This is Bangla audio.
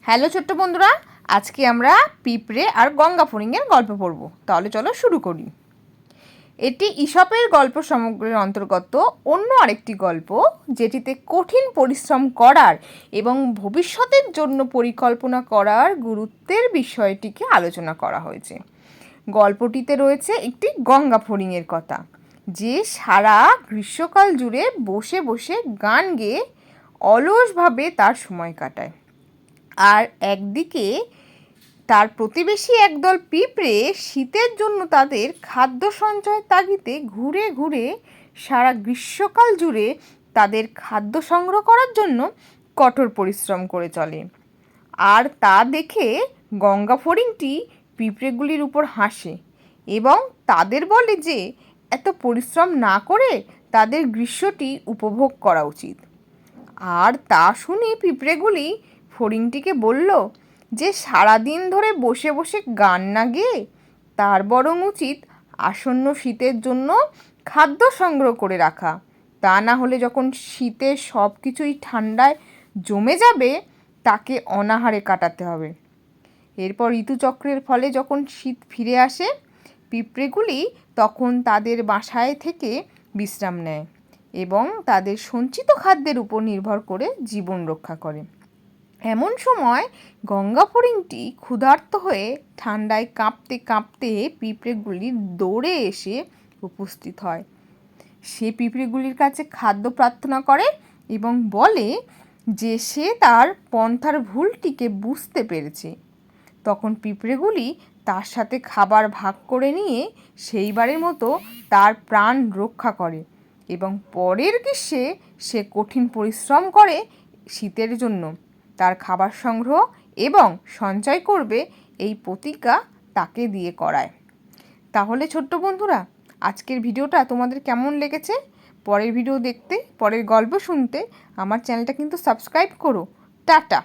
হ্যালো ছোট্ট বন্ধুরা, আজকে আমরা পিঁপড়ে আর গঙ্গা ফড়িংয়ের গল্প পড়ব। তাহলে চলো শুরু করি। এটি ঈশপের গল্প সমগ্রের অন্তর্গত অন্য আরেকটি গল্প, যেটিতে কঠিন পরিশ্রম করার এবং ভবিষ্যতের জন্য পরিকল্পনা করার গুরুত্বের বিষয়টিকে আলোচনা করা হয়েছে। গল্পটিতে রয়েছে একটি গঙ্গা ফড়িংয়ের কথা, যে সারা গ্রীষ্মকাল জুড়ে বসে বসে গান গেয়ে অলসভাবে তার সময় কাটায়। আর একদিকে তার প্রতিবেশী একদল পিঁপড়ে শীতের জন্য তাদের খাদ্য সঞ্চয় তাগিদে ঘুরে ঘুরে সারা গ্রীষ্মকাল জুড়ে তাদের খাদ্য সংগ্রহ করার জন্য কঠোর পরিশ্রম করে চলে। আর তা দেখে গঙ্গা ফড়িংটি পিঁপড়েগুলির উপর হাসে এবং তাদের বলে যে এত পরিশ্রম না করে তাদের গ্রীষ্মটি উপভোগ করা উচিত। আর তা শুনে পিঁপড়েগুলি ফড়িংটিকে বলল যে সারাদিন ধরে বসে বসে গান না গেয়ে তার বরং উচিত আসন্ন শীতের জন্য খাদ্য সংগ্রহ করে রাখা। তা না হলে যখন শীতে সব কিছুই ঠান্ডায় জমে যাবে, তাকে অনাহারে কাটাতে হবে। এরপর ঋতুচক্রের ফলে যখন শীত ফিরে আসে, পিঁপড়েগুলি তখন তাদের বাসায় থেকে বিশ্রাম নেয় এবং তাদের সঞ্চিত খাদ্যের উপর নির্ভর করে জীবন রক্ষা করে। এমন সময় গঙ্গা ফড়িংটি ক্ষুধার্ত হয়ে ঠান্ডায় কাঁপতে কাঁপতে পিঁপড়েগুলির দৌড়ে এসে উপস্থিত হয়। সে পিঁপড়েগুলির কাছে খাদ্য প্রার্থনা করে এবং বলে যে সে তার পন্থার ভুলটিকে বুঝতে পেরেছে। তখন পিঁপড়েগুলি তার সাথে খাবার ভাগ করে নিয়ে সেইবারের মতো তার প্রাণ রক্ষা করে এবং পরের গ্রীষ্মে সে কঠিন পরিশ্রম করে শীতের জন্য তার খাবার সংগ্রহ এবং সঞ্চয় করবে, এই প্রতিজ্ঞা তাকে দিয়ে করায়। তাহলে ছোট্ট বন্ধুরা, আজকের ভিডিওটা তোমাদের কেমন লেগেছে? পরের ভিডিও দেখতে, পরের গল্প শুনতে আমার চ্যানেলটা কিন্তু সাবস্ক্রাইব করো। টাটা।